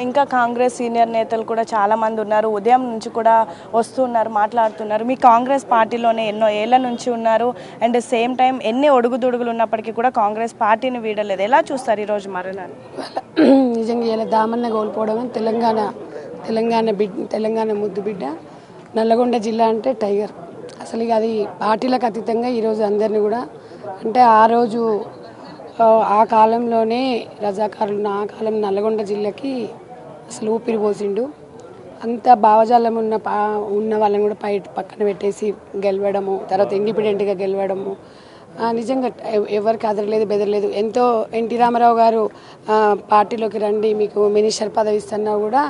ఇంకా కాంగ్రెస్ సీనియర్ నేతలు కూడా చాలామంది ఉన్నారు. ఉదయం నుంచి కూడా వస్తున్నారు, మాట్లాడుతున్నారు. మీ కాంగ్రెస్ పార్టీలోనే ఎన్నో ఏళ్ల నుంచి ఉన్నారు. అండ్ సేమ్ టైం ఎన్ని ఒడుగుదొడుగులు ఉన్నప్పటికీ కూడా కాంగ్రెస్ పార్టీని వీడలేదు. ఎలా చూస్తారు ఈరోజు మరణాన్ని? నిజంగా ఇలా దామన్న కోల్పోవడం తెలంగాణ ముద్దు బిడ్డ. నల్లగొండ జిల్లా అంటే టైగర్. అసలు ఇక అది పార్టీలకు అతీతంగా ఈరోజు అందరినీ కూడా అంటే ఆ రోజు ఆ కాలంలోనే రజాకారులు ఆ కాలం నల్లగొండ జిల్లాకి అసలు ఊపిరి పోసిండు. అంత భావజాలం ఉన్న వాళ్ళని కూడా పక్కన పెట్టేసి గెలవడము, తర్వాత ఇండిపెండెంట్గా గెలవడము నిజంగా ఎవరికి అదరలేదు, బెదరలేదు. ఎంతో ఎన్టీ రామారావు గారు పార్టీలోకి రండి మీకు మినిస్టర్ పదవి ఇస్తున్నా కూడా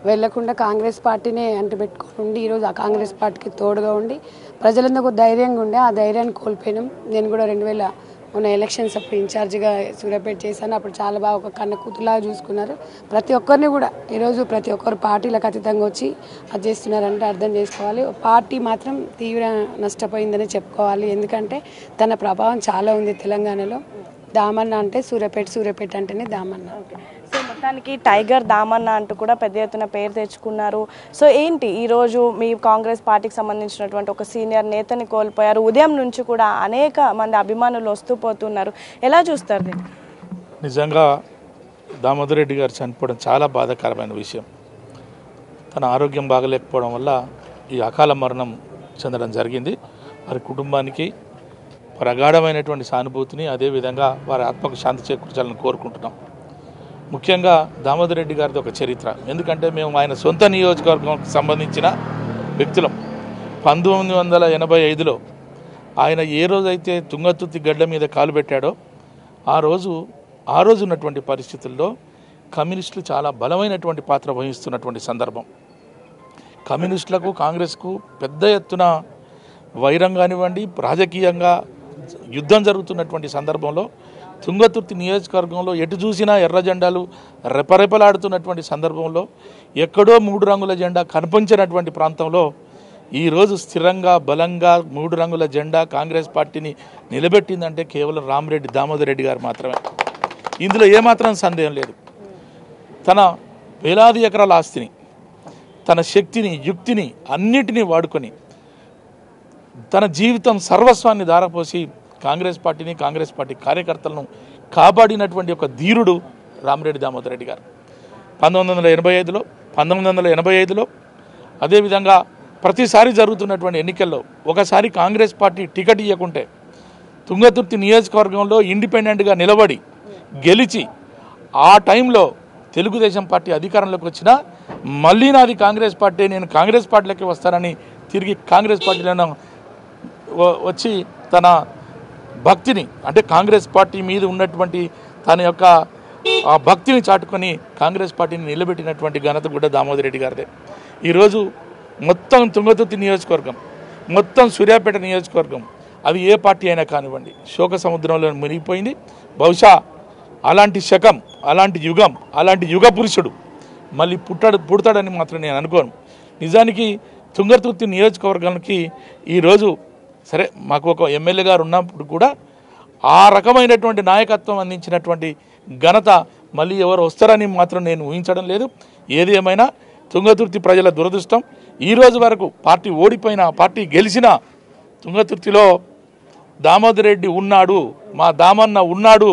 వెళ్లకుండా కాంగ్రెస్ పార్టీనే అంటుపెట్టుకొని ఉండి ఈరోజు ఆ కాంగ్రెస్ పార్టీకి తోడుగా ఉండి ప్రజలందరూ ధైర్యంగా ఉండే ఆ ధైర్యాన్ని కోల్పోయినాం. నేను కూడా 2000 మొన్న ఎలక్షన్స్ అప్పుడు ఇన్ఛార్జిగా సూర్యాపేట చేశాను. అప్పుడు చాలా బాగా ఒక కన్న కూతులాగా చూసుకున్నారు. ప్రతి ఒక్కరిని కూడా ఈరోజు ప్రతి ఒక్కరు పార్టీలకు అతీతంగా వచ్చి అది చేస్తున్నారంటే అర్థం చేసుకోవాలి. పార్టీ మాత్రం తీవ్ర నష్టపోయిందని చెప్పుకోవాలి. ఎందుకంటే తన ప్రభావం చాలా ఉంది తెలంగాణలో. దామన్న అంటే సూర్యాపేట అంటేనే దామన్న. సో మొత్తానికి టైగర్ దామన్న అంటూ కూడా పెద్ద ఎత్తున పేరు తెచ్చుకున్నారు. సో ఏంటి ఈరోజు మీ కాంగ్రెస్ పార్టీకి సంబంధించినటువంటి ఒక సీనియర్ నేతని కోల్పోయారు. ఉదయం నుంచి కూడా అనేక మంది అభిమానులు వస్తూ పోతున్నారు. ఎలా చూస్తారు దీన్ని? నిజంగా దామోదర్ రెడ్డి గారు చనిపోవడం చాలా బాధాకరమైన విషయం. తన ఆరోగ్యం బాగలేకపోవడం వల్ల ఈ అకాల మరణం చెందడం జరిగింది. వారి కుటుంబానికి ప్రగాఢమైనటువంటి సానుభూతిని, అదేవిధంగా వారి ఆత్మకు శాంతి చేకూర్చాలని కోరుకుంటున్నాం. ముఖ్యంగా దామోదర్ రెడ్డి గారిది ఒక చరిత్ర. ఎందుకంటే మేము ఆయన సొంత నియోజకవర్గానికి సంబంధించిన వ్యక్తులం. 1985లో ఆయన ఏ రోజైతే తుంగతుర్తి గడ్డ మీద కాలు పెట్టాడో ఆ రోజు ఉన్నటువంటి పరిస్థితుల్లో కమ్యూనిస్టులు చాలా బలమైనటువంటి పాత్ర వహిస్తున్నటువంటి సందర్భం. కమ్యూనిస్టులకు కాంగ్రెస్కు పెద్ద ఎత్తున వైరం కానివ్వండి, రాజకీయంగా యుద్ధం జరుగుతున్నటువంటి సందర్భంలో తుంగతుర్తి నియోజకవర్గంలో ఎటు చూసినా ఎర్ర జెండాలు రెపరెపలాడుతున్నటువంటి సందర్భంలో ఎక్కడో 3 రంగుల జెండా కనిపించినటువంటి ప్రాంతంలో ఈరోజు స్థిరంగా బలంగా 3 రంగుల జెండా కాంగ్రెస్ పార్టీని నిలబెట్టిందంటే కేవలం రామిరెడ్డి దామోదర్ రెడ్డి గారు మాత్రమే. ఇందులో ఏమాత్రం సందేహం లేదు. తన వేలాది ఎకరాల ఆస్తిని, తన శక్తిని, యుక్తిని అన్నిటినీ వాడుకొని తన జీవితం సర్వస్వాన్ని ధారపోసి కాంగ్రెస్ పార్టీని, కాంగ్రెస్ పార్టీ కార్యకర్తలను కాపాడినటువంటి ఒక ధీరుడు రామిరెడ్డి దామోదర్ రెడ్డి గారు. 1985లో అదేవిధంగా ప్రతిసారి జరుగుతున్నటువంటి ఎన్నికల్లో ఒకసారి కాంగ్రెస్ పార్టీ టికెట్ ఇవ్వకుంటే తుంగతుర్తి నియోజకవర్గంలో ఇండిపెండెంట్గా నిలబడి గెలిచి ఆ టైంలో తెలుగుదేశం పార్టీ అధికారంలోకి వచ్చినా మళ్ళీ నాది కాంగ్రెస్ పార్టీ, నేను కాంగ్రెస్ పార్టీలోకి వస్తానని తిరిగి కాంగ్రెస్ పార్టీలో వచ్చి తన భక్తిని, అంటే కాంగ్రెస్ పార్టీ మీద ఉన్నటువంటి తన యొక్క ఆ భక్తిని చాటుకొని కాంగ్రెస్ పార్టీని నిలబెట్టినటువంటి ఘనత కూడా దామోదర్ రెడ్డి గారిదే. ఈరోజు మొత్తం తుంగతుర్తి నియోజకవర్గం, మొత్తం సూర్యాపేట నియోజకవర్గం, అది ఏ పార్టీ అయినా కానివ్వండి, శోక సముద్రంలో మునిగిపోయింది. బహుశా అలాంటి శకం, అలాంటి యుగం, అలాంటి యుగ పురుషుడు మళ్ళీ పుడతాడని మాత్రం నేను అనుకోను. నిజానికి తుంగతుర్తి నియోజకవర్గానికి ఈరోజు సరే మాకు ఒక ఎమ్మెల్యే గారు ఉన్నప్పుడు కూడా ఆ రకమైనటువంటి నాయకత్వం అందించినటువంటి ఘనత మళ్ళీ ఎవరు వస్తారని మాత్రం నేను ఊహించడం లేదు. ఏది ఏమైనా తుంగతుర్తి ప్రజల దురదృష్టం. ఈరోజు వరకు పార్టీ ఓడిపోయినా, పార్టీ గెలిచినా తుంగతుర్తిలో దామోదర్ రెడ్డి ఉన్నాడు, మా దామన్న ఉన్నాడు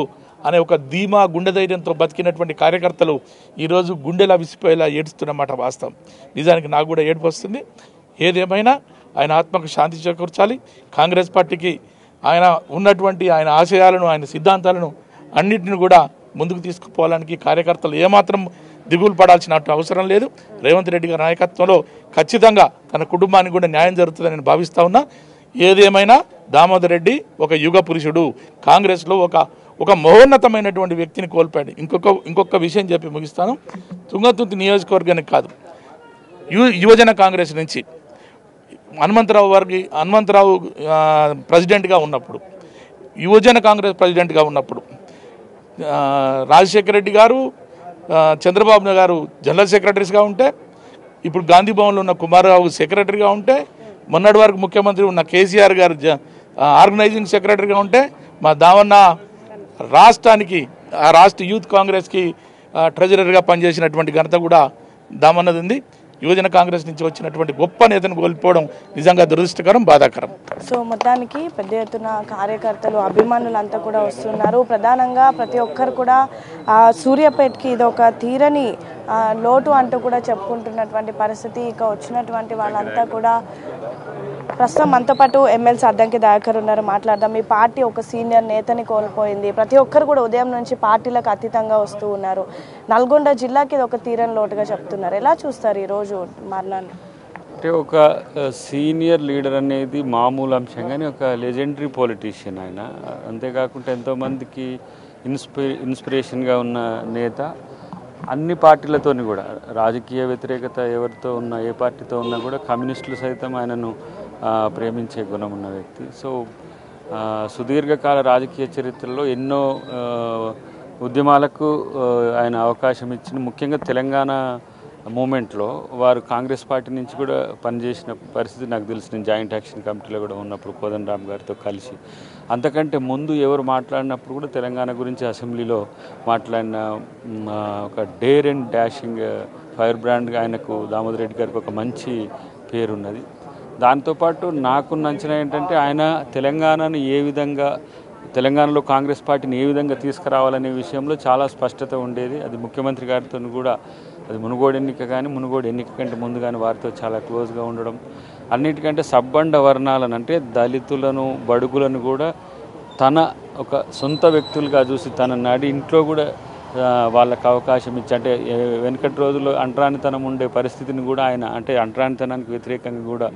అనే ఒక ధీమా, గుండె ధైర్యంతో బతికినటువంటి కార్యకర్తలు ఈరోజు గుండెలా విసిపోయేలా ఏడుస్తున్నమాట వాస్తవం. నిజానికి నాకు కూడా ఏడుపు వస్తుంది. ఏదేమైనా ఆయన ఆత్మకు శాంతి చేకూర్చాలి. కాంగ్రెస్ పార్టీకి ఆయన ఉన్నటువంటి ఆయన ఆశయాలను, ఆయన సిద్ధాంతాలను అన్నింటిని కూడా ముందుకు తీసుకుపోవడానికి కార్యకర్తలు ఏమాత్రం దిగులు పడాల్సిన అవసరం లేదు. రేవంత్ రెడ్డి గారి నాయకత్వంలో ఖచ్చితంగా తన కుటుంబానికి కూడా న్యాయం జరుగుతుందని నేను భావిస్తూ ఉన్నా. ఏదేమైనా దామోదర్ రెడ్డి ఒక యుగ పురుషుడు, కాంగ్రెస్లో ఒక మహోన్నతమైనటువంటి వ్యక్తిని కోల్పోయాడు. ఇంకొక విషయం చెప్పి ముగిస్తాను. తుంగతుర్తి నియోజకవర్గానికి కాదు, యువజన కాంగ్రెస్ నుంచి హనుమంతరావు ప్రెసిడెంట్గా ఉన్నప్పుడు, యువజన కాంగ్రెస్ ప్రెసిడెంట్గా ఉన్నప్పుడు రాజశేఖర రెడ్డి గారు, చంద్రబాబు గారు జనరల్ సెక్రటరీస్గా ఉంటే, ఇప్పుడు గాంధీ భవన్లో ఉన్న కుమారరావు సెక్రటరీగా ఉంటే, మొన్నటి వరకు ముఖ్యమంత్రి ఉన్న కేసీఆర్ గారు ఆర్గనైజింగ్ సెక్రటరీగా ఉంటే, మా దామన్న రాష్ట్రానికి, ఆ రాష్ట్ర యూత్ కాంగ్రెస్కి ట్రెజరర్గా పనిచేసినటువంటి ఘనత కూడా దామన్నది ఉంది. యువజన కాంగ్రెస్ నుంచి వచ్చినటువంటి గొప్ప నేతను కోల్పోవడం నిజంగా దురదృష్టకరం, బాధాకరం. సో మొత్తానికి పెద్ద ఎత్తున కార్యకర్తలు అభిమానులంతా కూడా వస్తున్నారు. ప్రధానంగా ప్రతి ఒక్కరు కూడా సూర్యాపేటకి ఇది ఒక తీరని లోటు అంటూ కూడా చెప్పుకుంటున్నటువంటి పరిస్థితి. ఇక వచ్చినటువంటి వాళ్ళంతా కూడా ప్రస్తుతం మనతో పాటు ఎమ్మెల్సీ అద్దంకి దయాకర్ ఉన్నారు, మాట్లాడదాం. మీ పార్టీ ఒక సీనియర్ నేతని కోల్పోయింది. ప్రతి ఒక్కరు కూడా ఉదయం నుంచి పార్టీలకు అతీతంగా వస్తూ ఉన్నారు. నల్గొండ జిల్లాకి ఇది ఒక తీరని లోటుగా చెప్తున్నారు. ఎలా చూస్తారు ఈరోజు మరణాన్ని? అంటే ఒక సీనియర్ లీడర్ అనేది మామూలు అంశం, కానీ ఒక లెజెండరీ పొలిటీషియన్ ఆయన. అంతేకాకుండా ఎంతోమందికి ఇన్స్పిరేషన్గా ఉన్న నేత. అన్ని పార్టీలతోని కూడా రాజకీయ వ్యతిరేకత ఎవరితో ఉన్నా, ఏ పార్టీతో ఉన్నా కూడా కమ్యూనిస్టులు సైతం ఆయనను ప్రేమించే గుణం ఉన్న వ్యక్తి. సో సుదీర్ఘకాల రాజకీయ చరిత్రలో ఎన్నో ఉద్యమాలకు ఆయన అవకాశం ఇచ్చిన, ముఖ్యంగా తెలంగాణ మూమెంట్లో వారు కాంగ్రెస్ పార్టీ నుంచి కూడా పనిచేసిన పరిస్థితి నాకు తెలిసి. నేను జాయింట్ యాక్షన్ కమిటీలో కూడా ఉన్నప్పుడు కోదండరామ్ గారితో కలిసి, అంతకంటే ముందు ఎవరు మాట్లాడినప్పుడు కూడా తెలంగాణ గురించి అసెంబ్లీలో మాట్లాడిన ఒక డేర్ అండ్ డాషింగ్ ఫైర్ బ్రాండ్గా ఆయనకు, దామోదర్ రెడ్డి గారికి ఒక మంచి పేరున్నది. దాంతోపాటు నాకున్న అంచనా ఏంటంటే ఆయన తెలంగాణను ఏ విధంగా, తెలంగాణలో కాంగ్రెస్ పార్టీని ఏ విధంగా తీసుకురావాలనే విషయంలో చాలా స్పష్టత ఉండేది. అది ముఖ్యమంత్రి గారితో కూడా, అది మునుగోడు ఎన్నిక కానీ, మునుగోడు ఎన్నిక కంటే ముందు కానీ వారితో చాలా క్లోజ్గా ఉండడం. అన్నిటికంటే సబ్బండ వర్ణాలను, అంటే దళితులను, బడుగులను కూడా తన ఒక సొంత వ్యక్తులుగా చూసి తన నాడి ఇంట్లో కూడా వాళ్ళకు అవకాశం ఇచ్చి, అంటే వెనకటి రోజుల్లో అంటరానితనం ఉండే పరిస్థితిని కూడా ఆయన, అంటే అంటరానితనానికి వ్యతిరేకంగా కూడా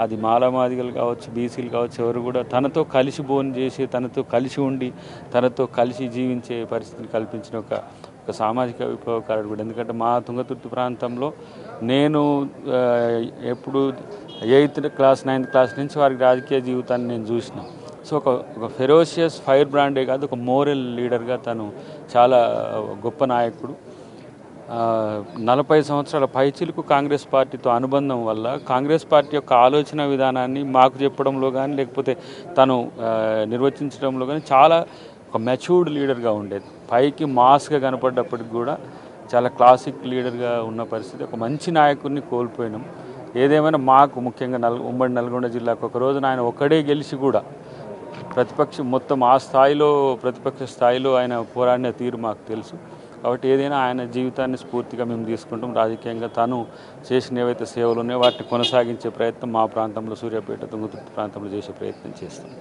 అది మాలమాదిగలు కావచ్చు, బీసీలు కావచ్చు, ఎవరు కూడా తనతో కలిసి భోజనం చేసి, తనతో కలిసి ఉండి, తనతో కలిసి జీవించే పరిస్థితిని కల్పించిన ఒక సామాజిక విప్లవకారుడు కూడా. ఎందుకంటే మా తుంగతుర్తి ప్రాంతంలో నేను ఎప్పుడు 8th క్లాస్ 9th క్లాస్ నుంచి వారికి రాజకీయ జీవితాన్ని నేను చూసిన. సో ఒక ఫెరోషియస్ ఫైర్ బ్రాండే కాదు, ఒక మోరల్ లీడర్గా తను చాలా గొప్ప నాయకుడు. 40 సంవత్సరాల పైచిలకు కాంగ్రెస్ పార్టీతో అనుబంధం వల్ల కాంగ్రెస్ పార్టీ యొక్క ఆలోచన విధానాన్ని మాకు చెప్పడంలో కానీ, లేకపోతే తను నిర్వచించడంలో కానీ చాలా ఒక మెచ్యూర్డ్ లీడర్గా ఉండేది. పైకి మాస్గా కనపడ్డప్పటికి కూడా చాలా క్లాసిక్ లీడర్గా ఉన్న పరిస్థితి. ఒక మంచి నాయకుడిని కోల్పోయినాం. ఏదేమైనా మాకు ముఖ్యంగా ఉమ్మడి నల్గొండ జిల్లాకు ఒక రోజున ఆయన ఒక్కడే గెలిచి కూడా ప్రతిపక్షం మొత్తం ఆ స్థాయిలో, ప్రతిపక్ష స్థాయిలో ఆయన పోరాడిన తీరు మాకు తెలుసు. కాబట్టి ఏదైనా ఆయన జీవితాన్ని స్ఫూర్తిగా మేము తీసుకుంటాం. రాజకీయంగా తను చేసిన ఏవైతే సేవలు ఉన్నాయో వాటిని కొనసాగించే ప్రయత్నం మా ప్రాంతంలో, సూర్యాపేట, తుంగతుర్తి ప్రాంతంలో చేసే ప్రయత్నం చేస్తాం.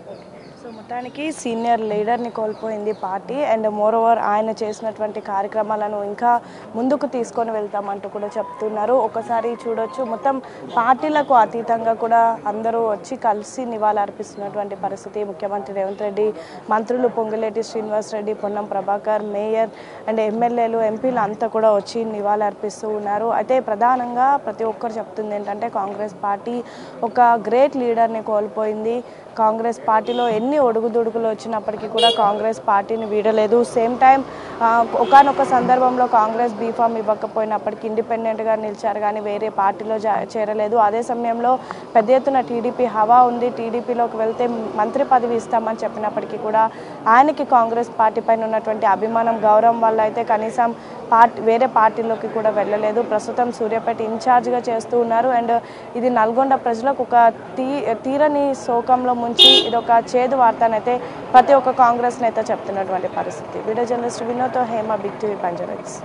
సో మొత్తానికి సీనియర్ లీడర్ని కోల్పోయింది పార్టీ. అండ్ మోరోవర్ ఆయన చేసినటువంటి కార్యక్రమాలను ఇంకా ముందుకు తీసుకొని వెళ్తామంటూ కూడా చెప్తున్నారు. ఒకసారి చూడొచ్చు, మొత్తం పార్టీలకు అతీతంగా కూడా అందరూ వచ్చి కలిసి నివాళులు అర్పిస్తున్నటువంటి పరిస్థితి. ముఖ్యమంత్రి రేవంత్ రెడ్డి, మంత్రులు పొంగులేటి శ్రీనివాస్ రెడ్డి, పొన్నం ప్రభాకర్, మేయర్ అండ్ ఎమ్మెల్యేలు, ఎంపీలు అంతా కూడా వచ్చి నివాళులు అర్పిస్తూ ఉన్నారు. అయితే ప్రధానంగా ప్రతి ఒక్కరు చెప్తుంది ఏంటంటే కాంగ్రెస్ పార్టీ ఒక గ్రేట్ లీడర్ని కోల్పోయింది. కాంగ్రెస్ పార్టీలో ఎన్ని ఒడుగుదొడుగులు వచ్చినప్పటికీ కూడా కాంగ్రెస్ పార్టీని వీడలేదు. సేమ్ టైం ఒకానొక సందర్భంలో కాంగ్రెస్ బీఫామ్ ఇవ్వకపోయినప్పటికీ ఇండిపెండెంట్గా నిలిచారు, కానీ వేరే పార్టీలో చేరలేదు. అదే సమయంలో పెద్ద ఎత్తున టీడీపీ హవా ఉంది, టీడీపీలోకి వెళ్తే మంత్రి పదవి ఇస్తామని చెప్పినప్పటికీ కూడా ఆయనకి కాంగ్రెస్ పార్టీ పైన ఉన్నటువంటి అభిమానం, గౌరవం వల్ల అయితే కనీసం వేరే పార్టీలోకి కూడా వెళ్ళలేదు. ప్రస్తుతం సూర్యాపేట ఇన్ఛార్జ్గా చేస్తూ ఉన్నారు. అండ్ ఇది నల్గొండ ప్రజలకు ఒక తీరని శోకంలో ముంచి ఇదొక చేదు వార్తనైతే ప్రతి ఒక్క కాంగ్రెస్ నేత చెప్తున్నటువంటి పరిస్థితి. వీడియో జర్నలిస్ట్ వినోద్తో Hema, big TV, Banjara hills.